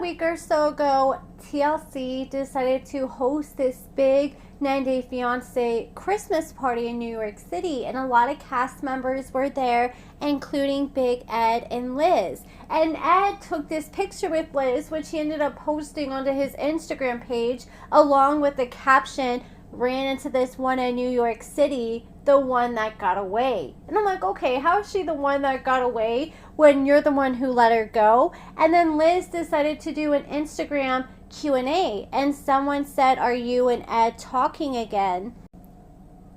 week or so ago, TLC decided to host this big 90 Day Fiancé Christmas party in New York City, and a lot of cast members were there, including Big Ed and Liz. And Ed took this picture with Liz, which he ended up posting onto his Instagram page, along with the caption, "Ran into this one in New York City, the one that got away." And I'm like, okay, how is she the one that got away when you're the one who let her go? And then Liz decided to do an Instagram Q&A, and someone said, "Are you and Ed talking again?"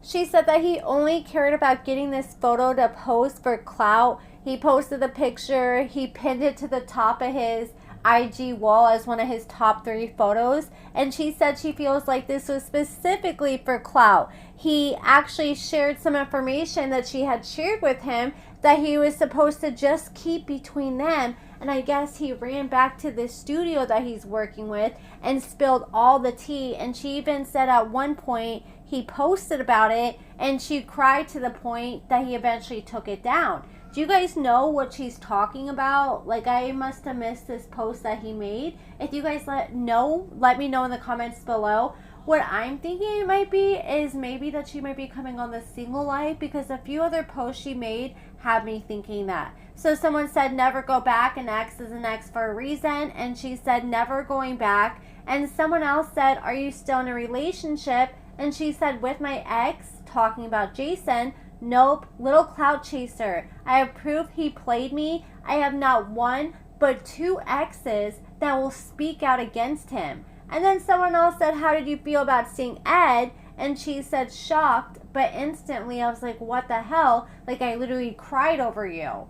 She said that he only cared about getting this photo to post for clout. He posted the picture, he pinned it to the top of his IG wall as one of his top 3 photos, and she said she feels like this was specifically for clout. He actually shared some information that she had shared with him that he was supposed to just keep between them, and I guess he ran back to the studio that he's working with and spilled all the tea. And she even said at one point he posted about it and she cried to the point that he eventually took it down. Do you guys know what she's talking about? Like, I must have missed this post that he made. If you guys let me know in the comments below. What I'm thinking it might be is maybe that she might be coming on the single life, because a few other posts she made had me thinking that. So someone said never go back, an ex is an ex for a reason, and she said never going back. And someone else said, "Are you still in a relationship?" And she said, "With my ex," talking about Jayson. "Nope, little clout chaser. I have proof he played me. I have not one, but 2 exes that will speak out against him." And then someone else said, "How did you feel about seeing Ed?" And she said, "Shocked, but instantly I was like, what the hell? Like, I literally cried over you."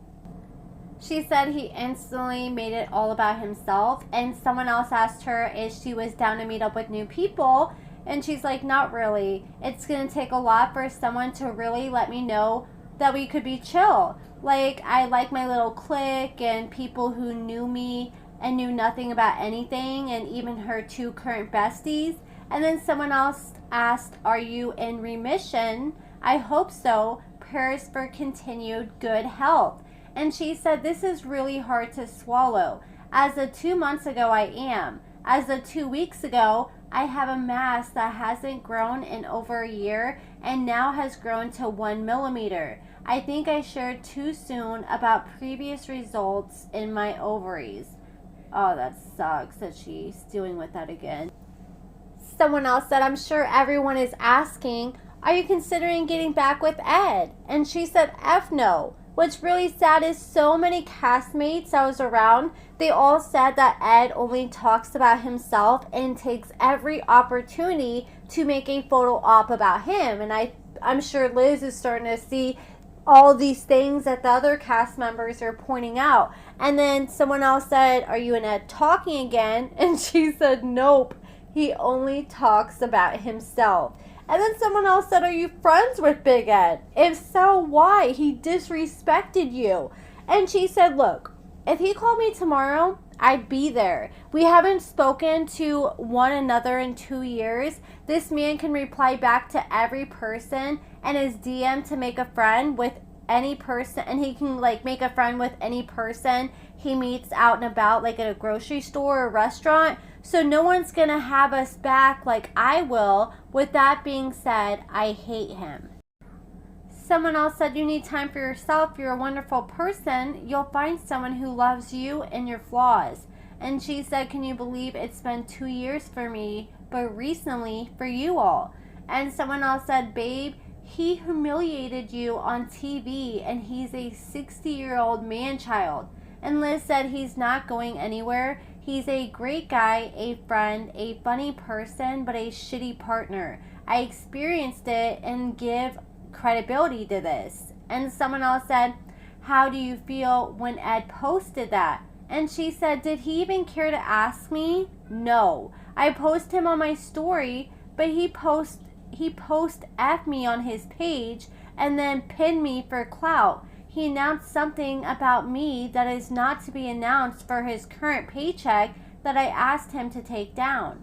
She said he instantly made it all about himself. And someone else asked her if she was down to meet up with new people. And she's like, "Not really. It's going to take a lot for someone to really let me know that we could be chill. Like, I like my little clique and people who knew me and knew nothing about anything, and even her 2 current besties." And then someone else asked, "Are you in remission?" "I hope so. Prayers for continued good health." And she said, "This is really hard to swallow. As of 2 months ago, I am. As of 2 weeks ago, I have a mass that hasn't grown in over a year and now has grown to 1 millimeter. I think I shared too soon about previous results in my ovaries." Oh, that sucks that she's dealing with that again. Someone else said, "I'm sure everyone is asking, are you considering getting back with Ed?" And she said, "F no." What's really sad is so many castmates I was around, they all said that Ed only talks about himself and takes every opportunity to make a photo op about him. And I'm sure Liz is starting to see all these things that the other cast members are pointing out. And then someone else said, "Are you and Ed talking again?" And she said, "Nope, he only talks about himself." And then someone else said, "Are you friends with Big Ed? If so, why? He disrespected you." And she said, "Look, if he called me tomorrow, I'd be there. We haven't spoken to one another in 2 years. This man can reply back to every person and his DM to make a friend with any person, and he can like make a friend with any person he meets out and about, like at a grocery store or restaurant. So no one's gonna have us back like I will. With that being said, I hate him." Someone else said, "You need time for yourself. You're a wonderful person. You'll find someone who loves you and your flaws." And she said, "Can you believe it's been 2 years for me, but recently for you all?" And someone else said, "Babe, he humiliated you on TV and he's a 60-year-old man-child." And Liz said, "He's not going anywhere. He's a great guy, a friend, a funny person, but a shitty partner. I experienced it and give credibility to this." And someone else said, "How do you feel when Ed posted that?" And she said, "Did he even care to ask me? No. I post him on my story, but he post F me on his page and then pin me for clout. He announced something about me that is not to be announced for his current paycheck that I asked him to take down."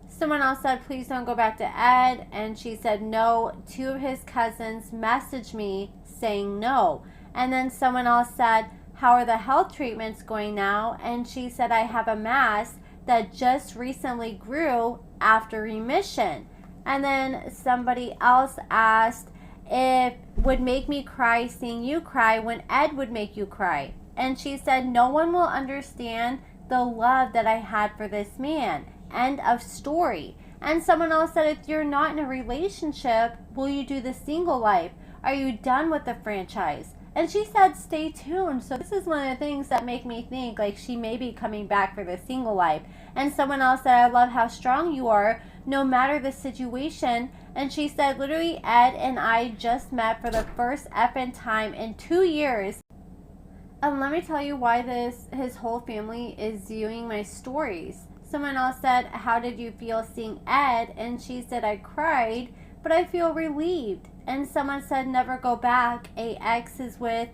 Someone else said, "Please don't go back to Ed." And she said, "No, 2 of his cousins messaged me saying no." And then someone else said, how are the health treatments going now? And she said, I have a mass that just recently grew after remission. And then somebody else asked if would make me cry seeing you cry when Ed would make you cry. And she said, no one will understand the love that I had for this man. End of story. And someone else said, if you're not in a relationship, will you do the single life? Are you done with the franchise? And she said, stay tuned. So this is one of the things that make me think like she may be coming back for the single life. And someone else said, I love how strong you are, no matter the situation. And she said, literally, Ed and I just met for the first effing time in 2 years. And let me tell you why his whole family is viewing my stories. Someone else said, how did you feel seeing Ed? And she said, I cried, but I feel relieved. And someone said, never go back. AX is with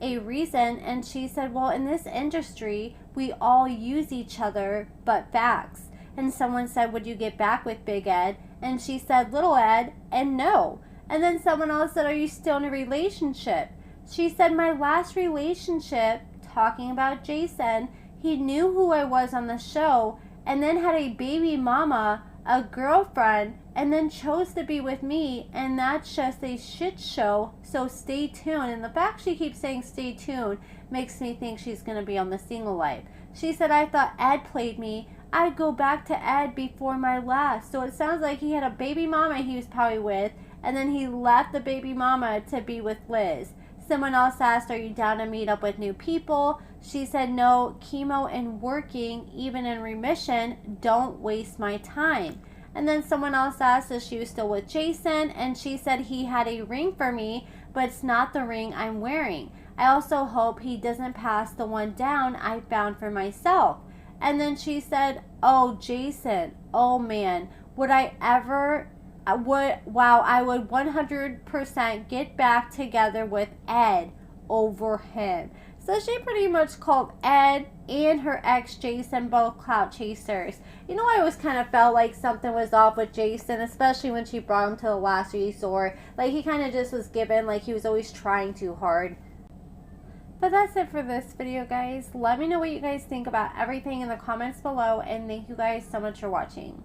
a reason. And she said, well, in this industry, we all use each other, but facts. And someone said, would you get back with Big Ed? And she said, Little Ed, and no. And then someone else said, are you still in a relationship? She said, my last relationship, talking about Jayson, he knew who I was on the show, and then had a baby mama, a girlfriend, and then chose to be with me, and that's just a shit show, so stay tuned. And the fact she keeps saying stay tuned makes me think she's going to be on the single life. She said, I thought Ed played me. I'd go back to Ed before my last. So it sounds like he had a baby mama he was probably with, and then he left the baby mama to be with Liz. Someone else asked, are you down to meet up with new people? She said, no, chemo and working, even in remission, don't waste my time. And then someone else asked if she was still with Jayson, and she said he had a ring for me, but it's not the ring I'm wearing. I also hope he doesn't pass the one down I found for myself. And then she said, oh, Jayson, oh man, would I ever... I would 100% get back together with Ed over him. So she pretty much called Ed and her ex Jayson both clout chasers. You know, I always kind of felt like something was off with Jayson, especially when she brought him to the last resort. Like he kind of just was given, like he was always trying too hard. But that's it for this video, guys. Let me know what you guys think about everything in the comments below, and thank you guys so much for watching.